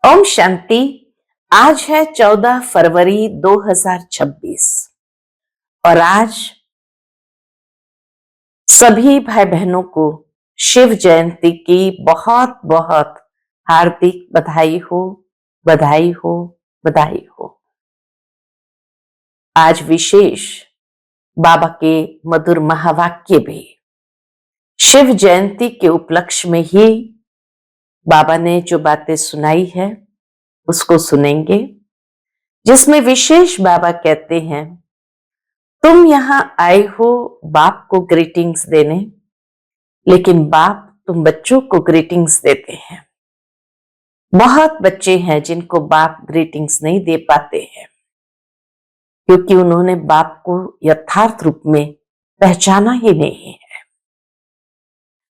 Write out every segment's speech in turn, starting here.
ओम शांति। आज है 14 फरवरी 2026 और आज सभी भाई बहनों को शिव जयंती की बहुत बहुत हार्दिक बधाई हो, बधाई हो, बधाई हो। आज विशेष बाबा के मधुर महावाक्य भी शिव जयंती के उपलक्ष्य में ही बाबा ने जो बातें सुनाई है उसको सुनेंगे, जिसमें विशेष बाबा कहते हैं, तुम यहां आए हो बाप को ग्रीटिंग्स देने, लेकिन बाप तुम बच्चों को ग्रीटिंग्स देते हैं। बहुत बच्चे हैं जिनको बाप ग्रीटिंग्स नहीं दे पाते हैं, क्योंकि उन्होंने बाप को यथार्थ रूप में पहचाना ही नहीं है।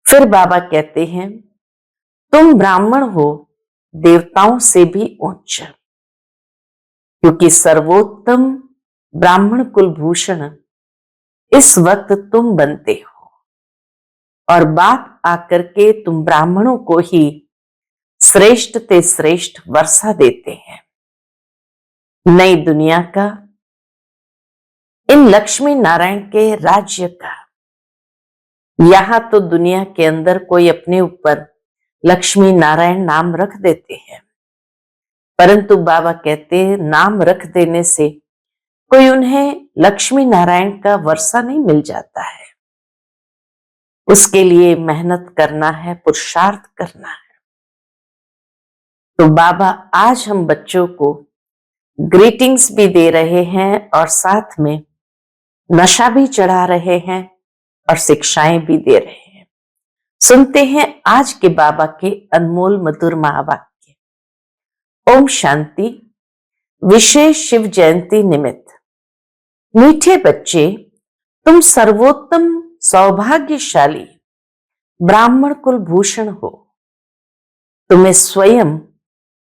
फिर बाबा कहते हैं, तुम ब्राह्मण हो देवताओं से भी उच्च, क्योंकि सर्वोत्तम ब्राह्मण कुलभूषण इस वक्त तुम बनते हो और बाप आकर के तुम ब्राह्मणों को ही श्रेष्ठ ते श्रेष्ठ वर्षा देते हैं। नई दुनिया का, इन लक्ष्मी नारायण के राज्य का। यहां तो दुनिया के अंदर कोई अपने ऊपर लक्ष्मी नारायण नाम रख देते हैं, परंतु बाबा कहते हैं नाम रख देने से कोई उन्हें लक्ष्मी नारायण का वर्षा नहीं मिल जाता है। उसके लिए मेहनत करना है, पुरुषार्थ करना है। तो बाबा आज हम बच्चों को ग्रीटिंग्स भी दे रहे हैं और साथ में नशा भी चढ़ा रहे हैं और शिक्षाएं भी दे रहे हैं। सुनते हैं आज के बाबा के अनमोल मधुर महावाक्य। ओम शांति। विशेष शिव जयंती निमित्त मीठे बच्चे, तुम सर्वोत्तम सौभाग्यशाली ब्राह्मण कुलभूषण हो। तुम्हें स्वयं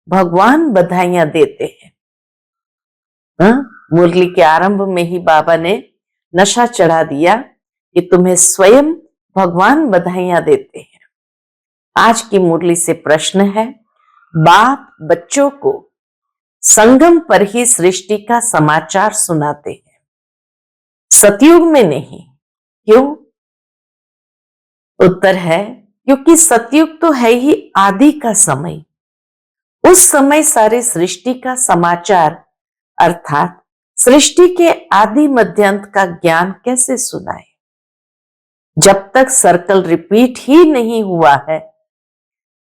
भगवान बधाइयां देते हैं। मुरली के आरंभ में ही बाबा ने नशा चढ़ा दिया कि तुम्हें स्वयं भगवान बधाइयां देते हैं। आज की मुरली से प्रश्न है, बाप बच्चों को संगम पर ही सृष्टि का समाचार सुनाते हैं, सतयुग में नहीं। क्यों? उत्तर है, क्योंकि सतयुग तो है ही आदि का समय। उस समय सारे सृष्टि का समाचार अर्थात सृष्टि के आदि मध्यांत का ज्ञान कैसे सुनाए? जब तक सर्कल रिपीट ही नहीं हुआ है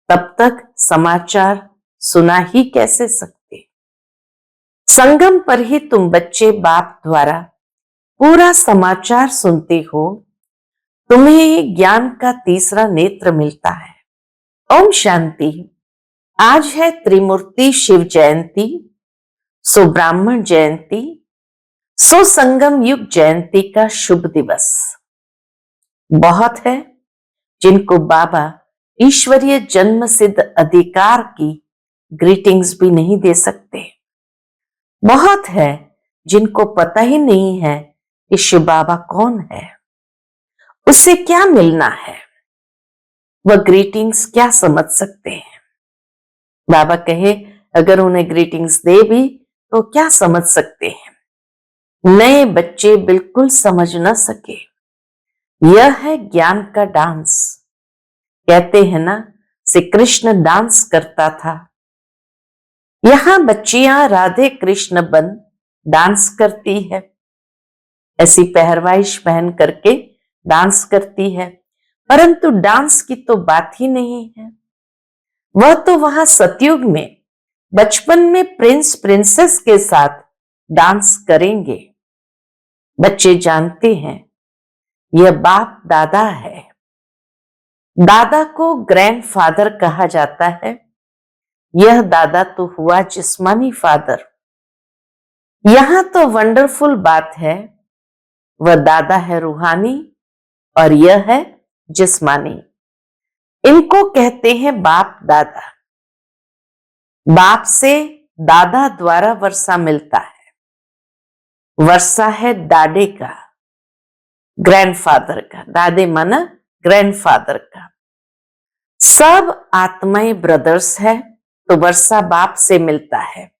तब तक समाचार सुना ही कैसे सकते? संगम पर ही तुम बच्चे बाप द्वारा पूरा समाचार सुनते हो। तुम्हें ज्ञान का तीसरा नेत्र मिलता है। ओम शांति। आज है त्रिमूर्ति शिव जयंती, सो ब्राह्मण जयंती, सो संगम युग जयंती का शुभ दिवस। बहुत है जिनको बाबा ईश्वरीय जन्म सिद्ध अधिकार की ग्रीटिंग्स भी नहीं दे सकते। बहुत है जिनको पता ही नहीं है कि शिव बाबा कौन है, उससे क्या मिलना है, वह ग्रीटिंग्स क्या समझ सकते हैं। बाबा कहे, अगर उन्हें ग्रीटिंग्स दे भी तो क्या समझ सकते हैं। नए बच्चे बिल्कुल समझ न सके। यह है ज्ञान का डांस। कहते हैं ना, श्री कृष्ण डांस करता था। यहां बच्चियां राधे कृष्ण बन डांस करती है, ऐसी पहरवाइश पहन करके डांस करती है, परंतु डांस की तो बात ही नहीं है। वह तो वहां सतयुग में बचपन में प्रिंस प्रिंसेस के साथ डांस करेंगे। बच्चे जानते हैं यह बाप दादा है। दादा को ग्रैंडफादर कहा जाता है। यह दादा तो हुआ जिस्मानी फादर। यहां तो वंडरफुल बात है, वह दादा है रूहानी और यह है जिस्मानी। इनको कहते हैं बाप दादा। बाप से दादा द्वारा वर्षा मिलता है। वर्षा है दादे का, ग्रैंडफादर का। दादे माना ग्रैंडफादर का। सब आत्माएं ब्रदर्स है तो वर्षा बाप से मिलता है।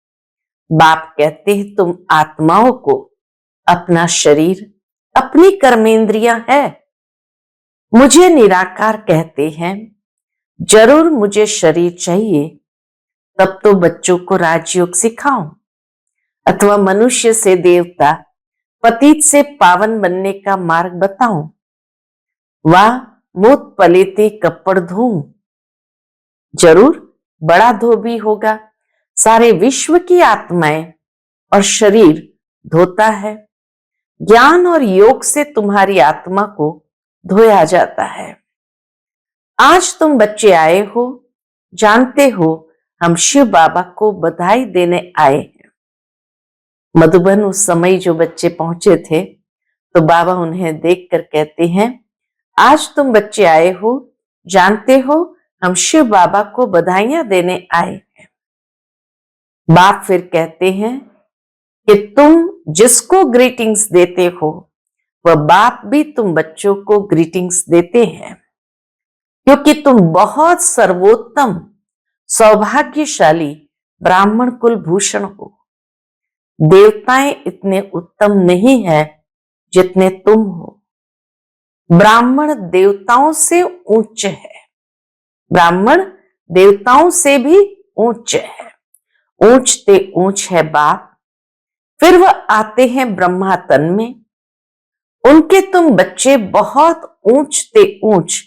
बाप कहते हैं तुम आत्माओं को अपना शरीर, अपनी कर्मेंद्रियां है। मुझे निराकार कहते हैं, जरूर मुझे शरीर चाहिए, तब तो बच्चों को राजयोग सिखाऊं, अथवा मनुष्य से देवता, पतित से पावन बनने का मार्ग बताऊं। वाह मूत पलेते कपड़ धोऊं, जरूर बड़ा धोबी होगा, सारे विश्व की आत्माएं और शरीर धोता है। ज्ञान और योग से तुम्हारी आत्मा को धोया जाता है। आज तुम बच्चे आए हो, जानते हो हम शिव बाबा को बधाई देने आए हैं। मधुबन उस समय जो बच्चे पहुंचे थे, तो बाबा उन्हें देखकर कहते हैं, आज तुम बच्चे आए हो, जानते हो हम शिव बाबा को बधाइयां देने आए हैं। बाप फिर कहते हैं कि तुम जिसको ग्रीटिंग्स देते हो, वह बाप भी तुम बच्चों को ग्रीटिंग्स देते हैं, क्योंकि तुम बहुत सर्वोत्तम सौभाग्यशाली ब्राह्मण कुल भूषण हो। देवताएं इतने उत्तम नहीं है जितने तुम हो। ब्राह्मण देवताओं से उच्च है, ब्राह्मण देवताओं से भी ऊंच है। ऊंचते ऊंच है बाप, फिर वह आते हैं ब्रह्मा तन में। उनके तुम बच्चे बहुत ऊंचते ऊंच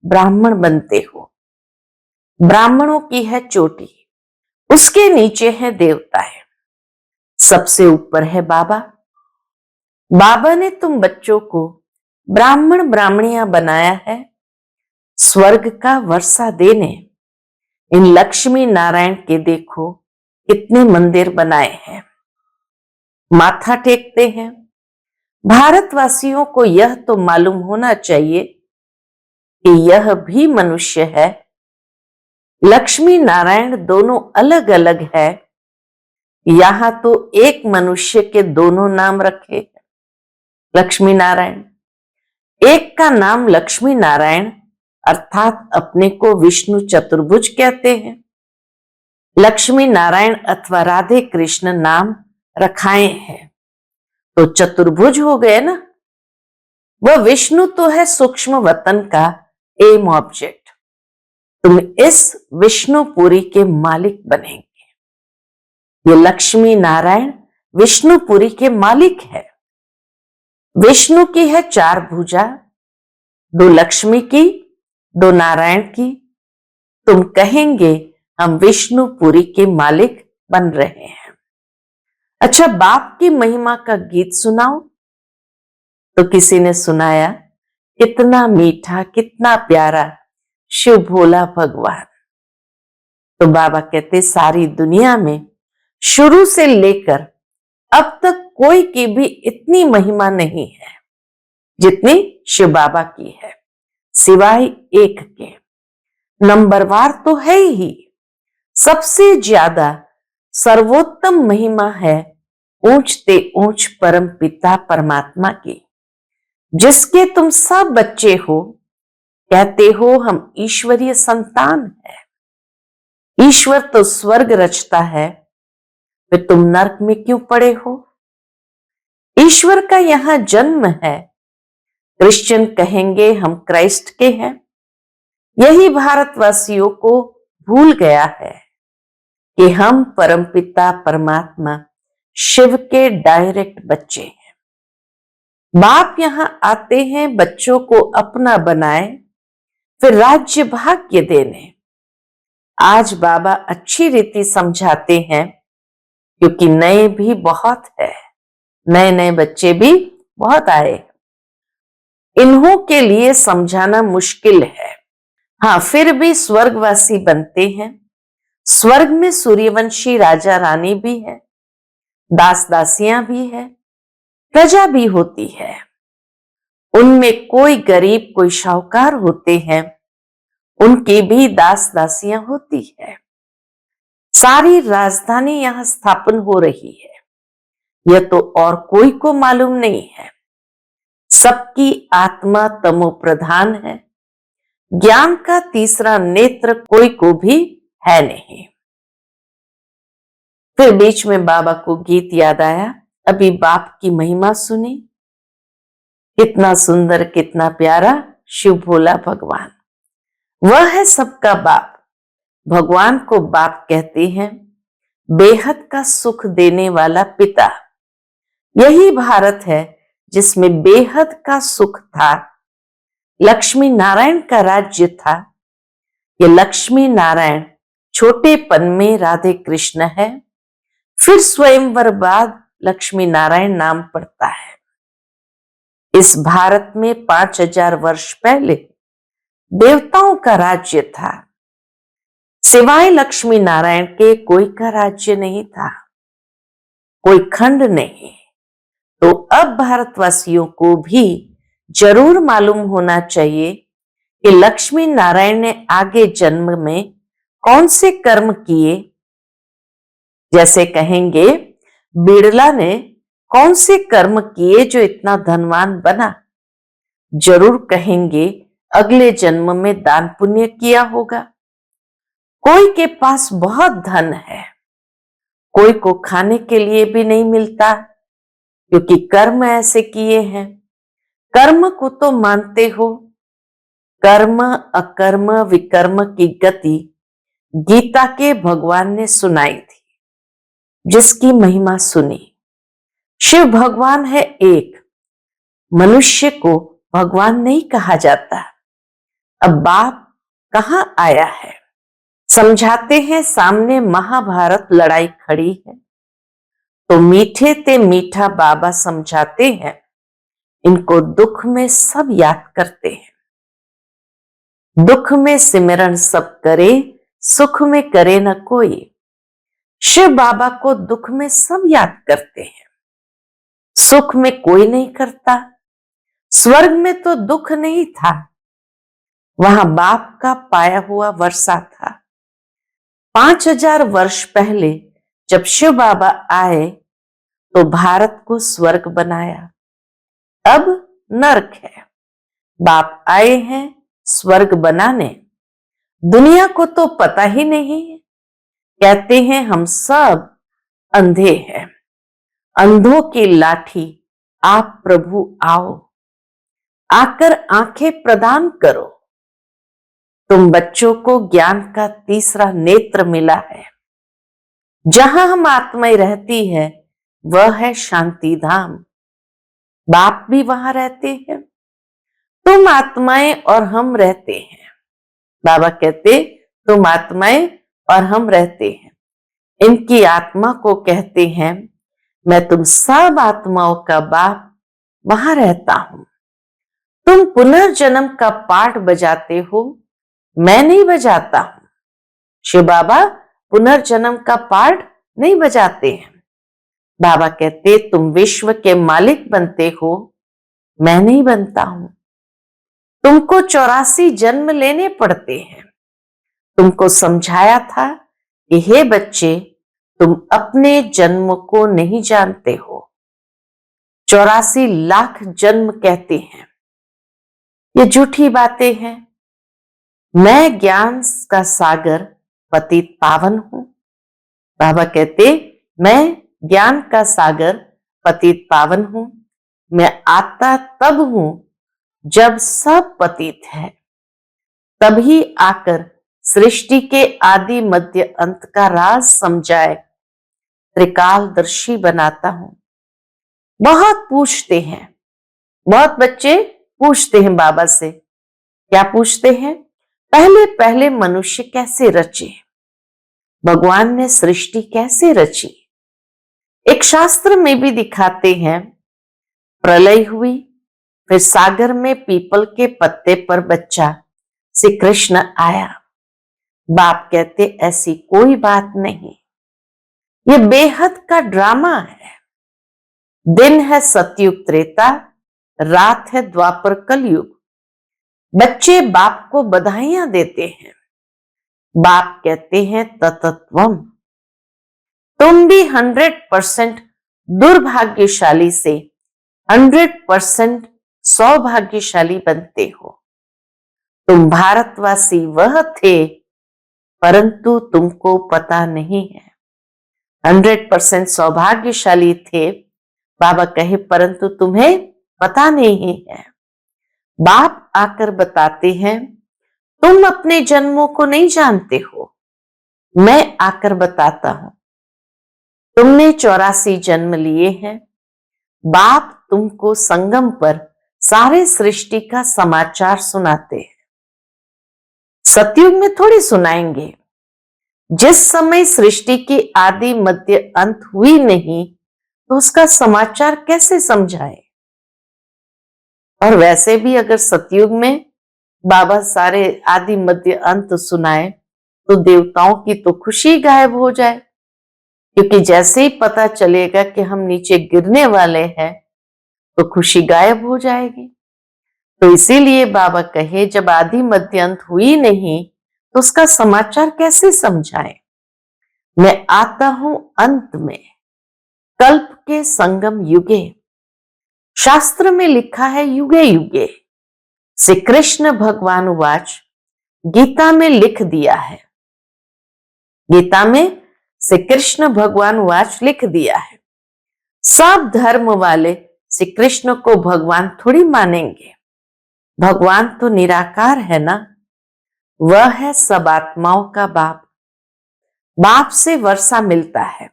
ब्राह्मण बनते हो। ब्राह्मणों की है चोटी, उसके नीचे है देवता है, सबसे ऊपर है बाबा। बाबा ने तुम बच्चों को ब्राह्मण ब्राह्मणियां बनाया है, स्वर्ग का वर्षा देने। इन लक्ष्मी नारायण के देखो कितने मंदिर बनाए हैं, माथा टेकते हैं। भारतवासियों को यह तो मालूम होना चाहिए कि यह भी मनुष्य है। लक्ष्मी नारायण दोनों अलग अलग है, यहां तो एक मनुष्य के दोनों नाम रखे, लक्ष्मी नारायण। एक का नाम लक्ष्मी नारायण अर्थात अपने को विष्णु चतुर्भुज कहते हैं। लक्ष्मी नारायण अथवा राधे कृष्ण नाम रखाए हैं तो चतुर्भुज हो गए ना। वह विष्णु तो है सूक्ष्म वतन का एम ऑब्जेक्ट। तुम इस विष्णुपुरी के मालिक बनेंगे। ये लक्ष्मी नारायण विष्णुपुरी के मालिक है। विष्णु की है 4 भुजा, 2 लक्ष्मी की, 2 नारायण की। तुम कहेंगे हम विष्णुपुरी के मालिक बन रहे हैं। अच्छा, बाप की महिमा का गीत सुनाओ। तो किसी ने सुनाया, कितना मीठा कितना प्यारा शिव भोला भगवान। तो बाबा कहते सारी दुनिया में शुरू से लेकर अब तक कोई की भी इतनी महिमा नहीं है जितनी शिव बाबा की है, सिवाय एक के। नंबरवार तो है ही, सबसे ज्यादा सर्वोत्तम महिमा है ऊंचते ऊंच परम पिता परमात्मा की, जिसके तुम सब बच्चे हो। कहते हो हम ईश्वरीय संतान है। ईश्वर तो स्वर्ग रचता है, फिर तुम नरक में क्यों पड़े हो? ईश्वर का यहां जन्म है। क्रिश्चियन कहेंगे हम क्राइस्ट के हैं। यही भारतवासियों को भूल गया है कि हम परमपिता परमात्मा शिव के डायरेक्ट बच्चे हैं। बाप यहां आते हैं बच्चों को अपना बनाए, फिर राज्य भाग्य देने। आज बाबा अच्छी रीति समझाते हैं, क्योंकि नए भी बहुत है, नए नए बच्चे भी बहुत आए। इन्हों के लिए समझाना मुश्किल है। हाँ, फिर भी स्वर्गवासी बनते हैं। स्वर्ग में सूर्यवंशी राजा रानी भी है, दास दासियां भी है, प्रजा भी होती है। उनमें कोई गरीब कोई शाहूकार होते हैं, उनकी भी दास दासियां होती है। सारी राजधानी यहां स्थापन हो रही है, यह तो और कोई को मालूम नहीं है। सबकी आत्मा तमो प्रधान है। ज्ञान का तीसरा नेत्र कोई को भी है नहीं। फिर बीच में बाबा को गीत याद आया, अभी बाप की महिमा सुनी, कितना सुंदर कितना प्यारा शिव भोला भगवान, वह है सबका बाप। भगवान को बाप कहते हैं, बेहद का सुख देने वाला पिता। यही भारत है जिसमें बेहद का सुख था। लक्ष्मी नारायण का राज्य था। ये लक्ष्मी नारायण छोटेपन में राधे कृष्ण है, फिर स्वयंवर बाद लक्ष्मी नारायण नाम पड़ता है। इस भारत में 5000 वर्ष पहले देवताओं का राज्य था, सिवाय लक्ष्मी नारायण के कोई का राज्य नहीं था, कोई खंड नहीं। तो अब भारतवासियों को भी जरूर मालूम होना चाहिए कि लक्ष्मी नारायण ने आगे जन्म में कौन से कर्म किए। जैसे कहेंगे बिड़ला ने कौन से कर्म किए जो इतना धनवान बना, जरूर कहेंगे अगले जन्म में दान पुण्य किया होगा। कोई के पास बहुत धन है, कोई को खाने के लिए भी नहीं मिलता, क्योंकि कर्म ऐसे किए हैं। कर्म को तो मानते हो, कर्म अकर्म विकर्म की गति गीता के भगवान ने सुनाई थी, जिसकी महिमा सुनी। शिव भगवान है एक, मनुष्य को भगवान नहीं कहा जाता। अब बाप कहां आया है, समझाते हैं। सामने महाभारत लड़ाई खड़ी है, तो मीठे ते मीठा बाबा समझाते हैं, इनको दुख में सब याद करते हैं। दुख में सिमरन सब करे, सुख में करे न कोई। शिव बाबा को दुख में सब याद करते हैं, सुख में कोई नहीं करता। स्वर्ग में तो दुख नहीं था, वहां बाप का पाया हुआ वर्षा था। 5000 वर्ष पहले जब शिव बाबा आए तो भारत को स्वर्ग बनाया, अब नरक है। बाप आए हैं स्वर्ग बनाने, दुनिया को तो पता ही नहीं है। कहते हैं हम सब अंधे हैं, अंधों की लाठी आप प्रभु आओ, आकर आंखें प्रदान करो। तुम बच्चों को ज्ञान का तीसरा नेत्र मिला है। जहां हम आत्माएं रहती है वह है शांति धाम, बाप भी वहां रहते हैं। तुम आत्माएं और हम रहते हैं। बाबा कहते तुम आत्माएं और हम रहते हैं। इनकी आत्मा को कहते हैं मैं तुम सब आत्माओं का बाप वहां रहता हूं। तुम पुनर्जन्म का पाठ बजाते हो, मैं नहीं बजाता हूं। शिव बाबा पुनर्जन्म का पाठ नहीं बजाते हैं। बाबा कहते तुम विश्व के मालिक बनते हो, मैं नहीं बनता हूं। तुमको 84 जन्म लेने पड़ते हैं। तुमको समझाया था कि हे बच्चे, तुम अपने जन्म को नहीं जानते हो। 84 लाख जन्म कहते हैं, ये झूठी बातें हैं। मैं ज्ञान का सागर पतित पावन हूं। बाबा कहते मैं ज्ञान का सागर पतित पावन हूं। मैं आता तब हूं जब सब पतित है, तभी आकर सृष्टि के आदि मध्य अंत का राज समझाए त्रिकालदर्शी बनाता हूं। बहुत पूछते हैं, बहुत बच्चे पूछते हैं बाबा से, क्या पूछते हैं? पहले पहले मनुष्य कैसे रचे, भगवान ने सृष्टि कैसे रची। एक शास्त्र में भी दिखाते हैं, प्रलय हुई, फिर सागर में पीपल के पत्ते पर बच्चा श्री कृष्ण आया। बाप कहते ऐसी कोई बात नहीं, ये बेहद का ड्रामा है। दिन है सतयुग त्रेता, रात है द्वापर कलयुग। बच्चे बाप को बधाइयां देते हैं। बाप कहते हैं ततत्वम। तुम भी 100% दुर्भाग्यशाली से 100% सौभाग्यशाली बनते हो। तुम भारतवासी वह थे, परंतु तुमको पता नहीं है। 100% सौभाग्यशाली थे। बाबा कहे परंतु तुम्हें पता नहीं है। बाप आकर बताते हैं तुम अपने जन्मों को नहीं जानते हो, मैं आकर बताता हूं। तुमने 84 जन्म लिए हैं। बाप तुमको संगम पर सारे सृष्टि का समाचार सुनाते हैं। सतयुग में थोड़ी सुनाएंगे। जिस समय सृष्टि की आदि मध्य अंत हुई नहीं तो उसका समाचार कैसे समझाए। और वैसे भी अगर सतयुग में बाबा सारे आदि मध्य अंत सुनाए तो देवताओं की तो खुशी गायब हो जाए, क्योंकि जैसे ही पता चलेगा कि हम नीचे गिरने वाले हैं तो खुशी गायब हो जाएगी। तो इसीलिए बाबा कहे जब आदि मध्य अंत हुई नहीं तो उसका समाचार कैसे समझाएं। मैं आता हूं अंत में, कल्प के संगम युगे। शास्त्र में लिखा है युगे युगे। श्री कृष्ण भगवान वाच गीता में लिख दिया है। गीता में श्री कृष्ण भगवान वाच लिख दिया है। सब धर्म वाले श्री कृष्ण को भगवान थोड़ी मानेंगे। भगवान तो निराकार है ना, वह है सब आत्माओं का बाप। बाप से वर्षा मिलता है।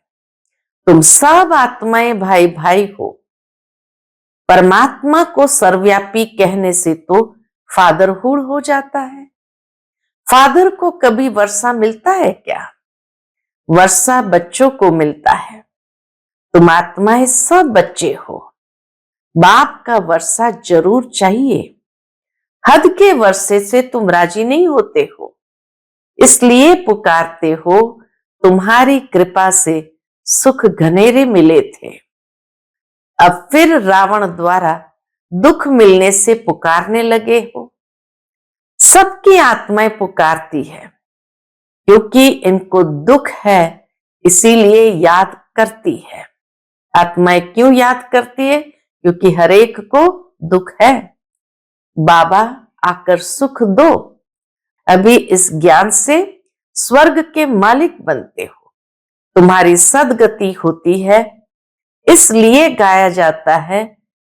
तुम सब आत्माएं भाई भाई हो। परमात्मा को सर्वव्यापी कहने से तो फादरहुड हो जाता है। फादर को कभी वर्षा मिलता है क्या? वर्षा बच्चों को मिलता है। तुम आत्माएं सब बच्चे हो। बाप का वर्षा जरूर चाहिए। हद के वर्षे से तुम राजी नहीं होते हो, इसलिए पुकारते हो। तुम्हारी कृपा से सुख घनेरे मिले थे। अब फिर रावण द्वारा दुख मिलने से पुकारने लगे हो। सबकी आत्माएं पुकारती है, क्योंकि इनको दुख है इसीलिए याद करती है। आत्माएं क्यों याद करती है? क्योंकि हर एक को दुख है। बाबा आकर सुख दो। अभी इस ज्ञान से स्वर्ग के मालिक बनते हो। तुम्हारी सदगति होती है, इसलिए गाया जाता है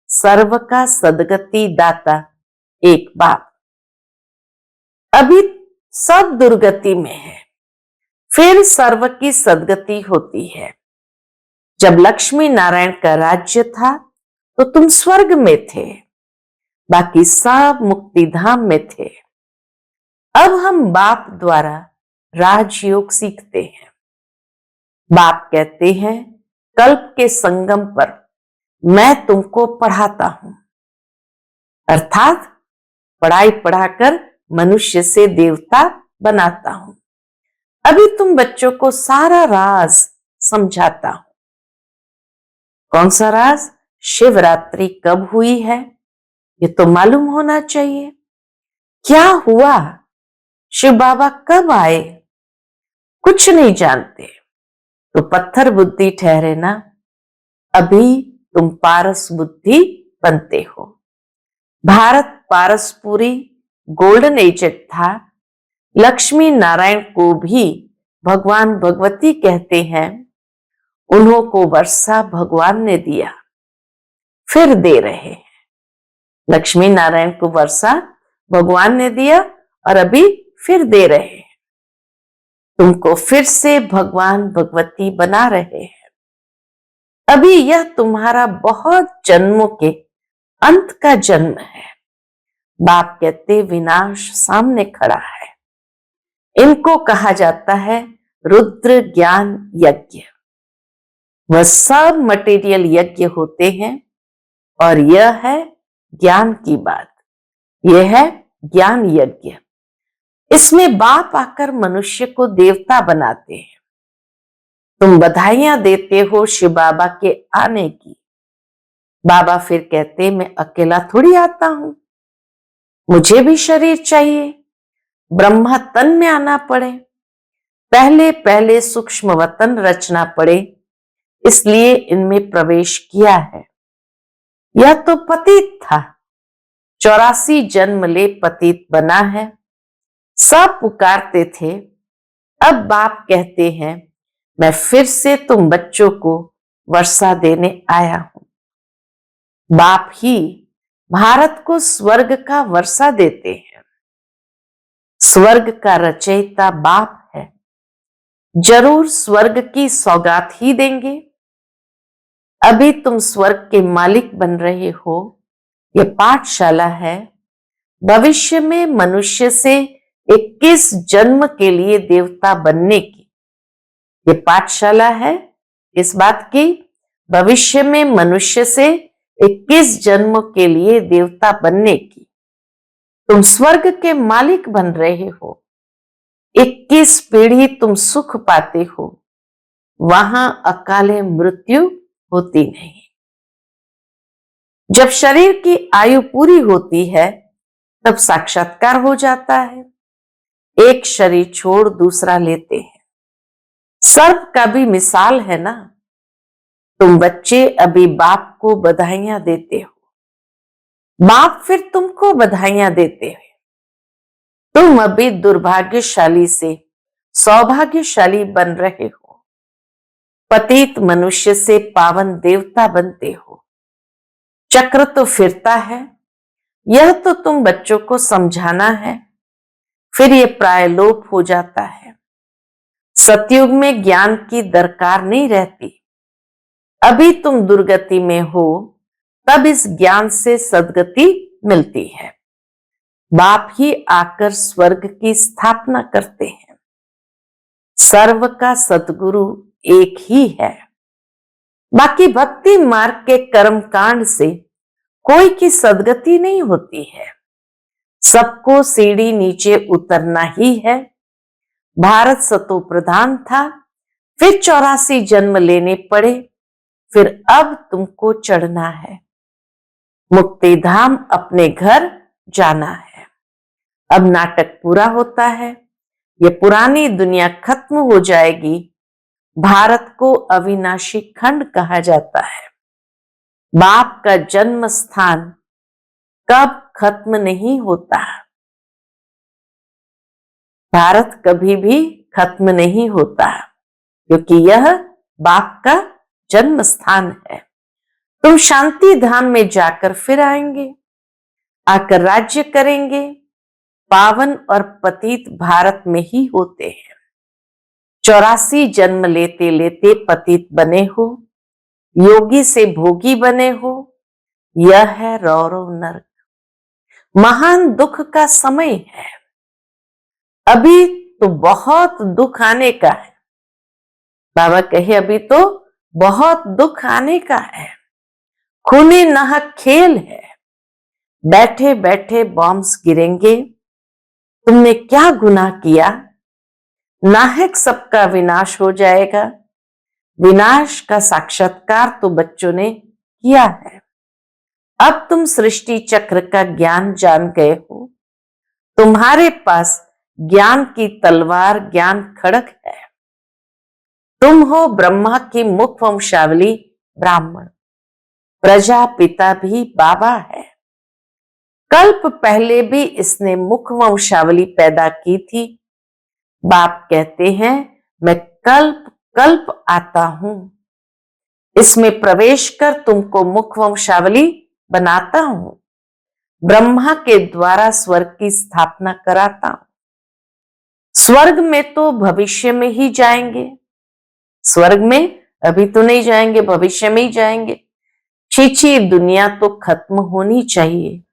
सर्व का सदगति दाता एक बाप। अभी सब दुर्गति में है, फिर सर्व की सदगति होती है। जब लक्ष्मी नारायण का राज्य था तो तुम स्वर्ग में थे, बाकी सब मुक्ति धाम में थे। अब हम बाप द्वारा राजयोग सीखते हैं। बाप कहते हैं कल्प के संगम पर मैं तुमको पढ़ाता हूं, अर्थात पढ़ाई पढ़ाकर मनुष्य से देवता बनाता हूं। अभी तुम बच्चों को सारा राज समझाता हूं। कौन सा राज? शिवरात्रि कब हुई है ये तो मालूम होना चाहिए। क्या हुआ? शिव बाबा कब आए? कुछ नहीं जानते तो पत्थर बुद्धि ठहरे ना। अभी तुम पारस बुद्धि बनते हो। भारत पारसपुरी गोल्डन एज था। लक्ष्मी नारायण को भी भगवान भगवती कहते हैं। उन्हों को वर्षा भगवान ने दिया, फिर दे रहे हैं। लक्ष्मी नारायण को वर्षा भगवान ने दिया और अभी फिर दे रहे हैं। तुमको फिर से भगवान भगवती बना रहे हैं। अभी यह तुम्हारा बहुत जन्मों के अंत का जन्म है। बाप कहते विनाश सामने खड़ा है। इनको कहा जाता है रुद्र ज्ञान यज्ञ। वह सब मटेरियल यज्ञ होते हैं और यह है ज्ञान की बात। यह है ज्ञान यज्ञ। इसमें बाप आकर मनुष्य को देवता बनाते हैं। तुम बधाइयां देते हो शिव बाबा के आने की। बाबा फिर कहते मैं अकेला थोड़ी आता हूं, मुझे भी शरीर चाहिए। ब्रह्मा तन में आना पड़े, पहले पहले सूक्ष्म वतन रचना पड़े, इसलिए इनमें प्रवेश किया है। यह तो पतित था, 84 जन्म ले पतित बना है। सब पुकारते थे। अब बाप कहते हैं मैं फिर से तुम बच्चों को वर्षा देने आया हूं। बाप ही भारत को स्वर्ग का वर्षा देते हैं। स्वर्ग का रचयिता बाप है। जरूर स्वर्ग की सौगात ही देंगे। अभी तुम स्वर्ग के मालिक बन रहे हो। यह पाठशाला है भविष्य में मनुष्य से 21 जन्म के लिए देवता बनने की। ये पाठशाला है इस बात की, भविष्य में मनुष्य से 21 जन्म के लिए देवता बनने की। तुम स्वर्ग के मालिक बन रहे हो। 21 पीढ़ी तुम सुख पाते हो। वहां अकाले मृत्यु होती नहीं। जब शरीर की आयु पूरी होती है तब साक्षात्कार हो जाता है। एक शरीर छोड़ दूसरा लेते हैं। सर्प का भी मिसाल है ना। तुम बच्चे अभी बाप को बधाइयां देते हो। बाप फिर तुमको बधाइयां देते हैं। तुम अभी दुर्भाग्यशाली से सौभाग्यशाली बन रहे हो। पतित मनुष्य से पावन देवता बनते हो। चक्र तो फिरता है। यह तो तुम बच्चों को समझाना है। फिर ये प्रायलोप हो जाता है। सतयुग में ज्ञान की दरकार नहीं रहती। अभी तुम दुर्गति में हो तब इस ज्ञान से सद्गति मिलती है। बाप ही आकर स्वर्ग की स्थापना करते हैं। सर्व का सद्गुरु एक ही है। बाकी भक्ति मार्ग के कर्म कांड से कोई की सद्गति नहीं होती है। सबको सीढ़ी नीचे उतरना ही है। भारत सतो प्रधान था, फिर 84 जन्म लेने पड़े, फिर अब तुमको चढ़ना है। मुक्ति धाम अपने घर जाना है। अब नाटक पूरा होता है। ये पुरानी दुनिया खत्म हो जाएगी। भारत को अविनाशी खंड कहा जाता है। बाप का जन्म स्थान कब खत्म नहीं होता। भारत कभी भी खत्म नहीं होता क्योंकि यह बाप का जन्म स्थान है। तुम शांति धाम में जाकर फिर आएंगे, आकर राज्य करेंगे। पावन और पतित भारत में ही होते हैं। 84 जन्म लेते लेते पतित बने हो, योगी से भोगी बने हो। यह है रौरव नरक। महान दुख का समय है। अभी तो बहुत दुख आने का है। बाबा कहे अभी तो बहुत दुख आने का है। खूनी नाहक खेल है। बैठे बैठे बॉम्ब्स गिरेंगे। तुमने क्या गुनाह किया? नाहक सबका विनाश हो जाएगा। विनाश का साक्षात्कार तो बच्चों ने किया है। अब तुम सृष्टि चक्र का ज्ञान जान गए हो। तुम्हारे पास ज्ञान की तलवार, ज्ञान खड़ग है। तुम हो ब्रह्मा की मुख वंशावली ब्राह्मण। प्रजापिता भी बाबा है। कल्प पहले भी इसने मुख वंशावली पैदा की थी। बाप कहते हैं मैं कल्प कल्प आता हूं। इसमें प्रवेश कर तुमको मुख वंशावली बनाता हूं। ब्रह्मा के द्वारा स्वर्ग की स्थापना कराता हूं। स्वर्ग में तो भविष्य में ही जाएंगे। स्वर्ग में अभी तो नहीं जाएंगे, भविष्य में ही जाएंगे। छीछी दुनिया तो खत्म होनी चाहिए।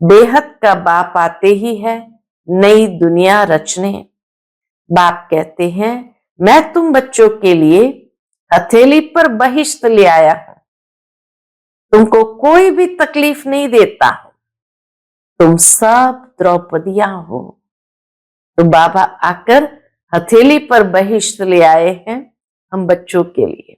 बेहद का बाप आते ही है नई दुनिया रचने। बाप कहते हैं मैं तुम बच्चों के लिए हथेली पर बहिष्त ले आया हूं। तुमको कोई भी तकलीफ नहीं देता हूं। तुम सब द्रौपदियां हो। तो बाबा आकर हथेली पर बहिष्त ले आए हैं हम बच्चों के लिए।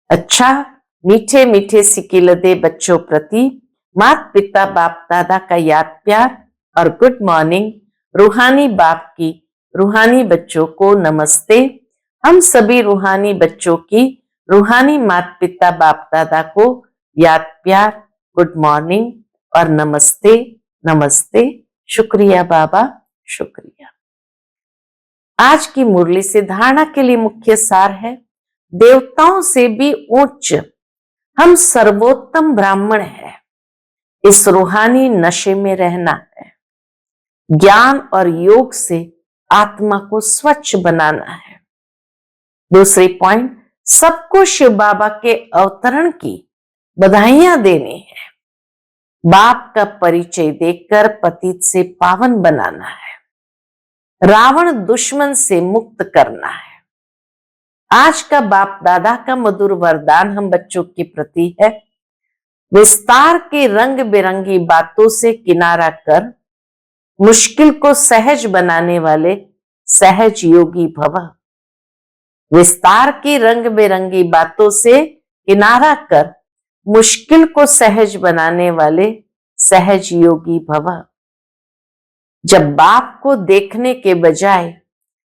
अच्छा, मीठे मीठे सिकिलदे बच्चों प्रति माता पिता बाप दादा का याद प्यार और गुड मॉर्निंग। रूहानी बाप की रूहानी बच्चों को नमस्ते। हम सभी रूहानी बच्चों की रूहानी माता पिता बाप दादा को याद प्यार, गुड मॉर्निंग और नमस्ते। नमस्ते। शुक्रिया बाबा, शुक्रिया। आज की मुरली से धारणा के लिए मुख्य सार है, देवताओं से भी उच्च हम सर्वोत्तम ब्राह्मण हैं। इस रूहानी नशे में रहना है। ज्ञान और योग से आत्मा को स्वच्छ बनाना है। दूसरी पॉइंट, सबको शिव बाबा के अवतरण की बधाइयां देनी है। बाप का परिचय देकर पतित से पावन बनाना है। रावण दुश्मन से मुक्त करना है। आज का बाप दादा का मधुर वरदान हम बच्चों के प्रति है, विस्तार की रंग बिरंगी बातों से किनारा कर मुश्किल को सहज बनाने वाले सहज योगी भव। विस्तार की रंग बिरंगी बातों से किनारा कर मुश्किल को सहज बनाने वाले सहज योगी भव। जब बाप को देखने के बजाय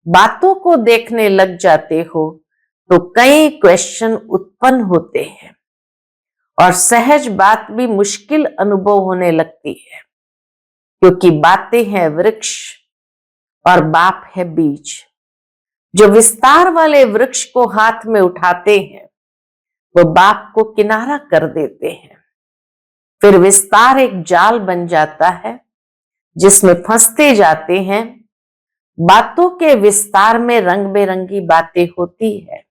बातों को देखने लग जाते हो तो कई क्वेश्चन उत्पन्न होते हैं और सहज बात भी मुश्किल अनुभव होने लगती है, क्योंकि बातें हैं वृक्ष और बाप है बीज। जो विस्तार वाले वृक्ष को हाथ में उठाते हैं वो बाप को किनारा कर देते हैं। फिर विस्तार एक जाल बन जाता है जिसमें फंसते जाते हैं। बातों के विस्तार में रंग बिरंगी बातें होती है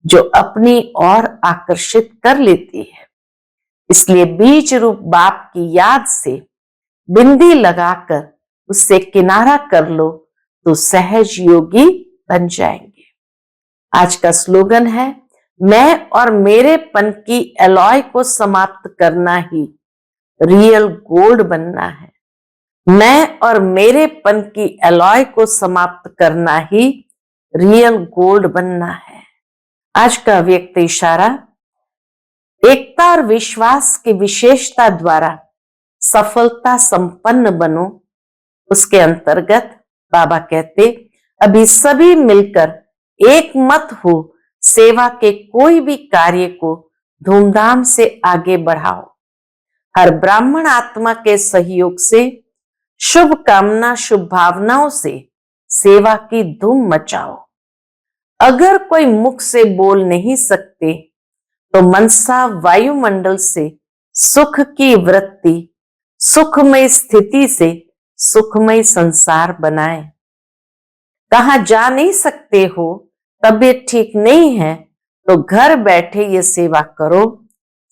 जो अपनी ओर आकर्षित कर लेती है। इसलिए बीज रूप बाप की याद से बिंदी लगाकर उससे किनारा कर लो तो सहज योगी बन जाएंगे। आज का स्लोगन है, मैं और मेरेपन की एलॉय को समाप्त करना ही रियल गोल्ड बनना है। मैं और मेरेपन की एलॉय को समाप्त करना ही रियल गोल्ड बनना है। आज का व्यक्त इशारा, एकता और विश्वास की विशेषता द्वारा सफलता संपन्न बनो। उसके अंतर्गत बाबा कहते, अभी सभी मिलकर एक मत हो, सेवा के कोई भी कार्य को धूमधाम से आगे बढ़ाओ। हर ब्राह्मण आत्मा के सहयोग से, शुभ कामना शुभ भावनाओं से सेवा की धूम मचाओ। अगर कोई मुख से बोल नहीं सकते तो मनसा वायुमंडल से सुख की वृत्ति, सुखमय स्थिति से सुखमय संसार बनाए। कहां जा नहीं सकते हो, तबीयत ठीक नहीं है तो घर बैठे ये सेवा करो।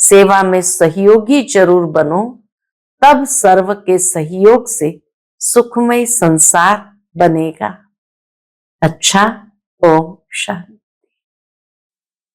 सेवा में सहयोगी जरूर बनो, तब सर्व के सहयोग से सुखमय संसार बनेगा। अच्छा, ओम शांति।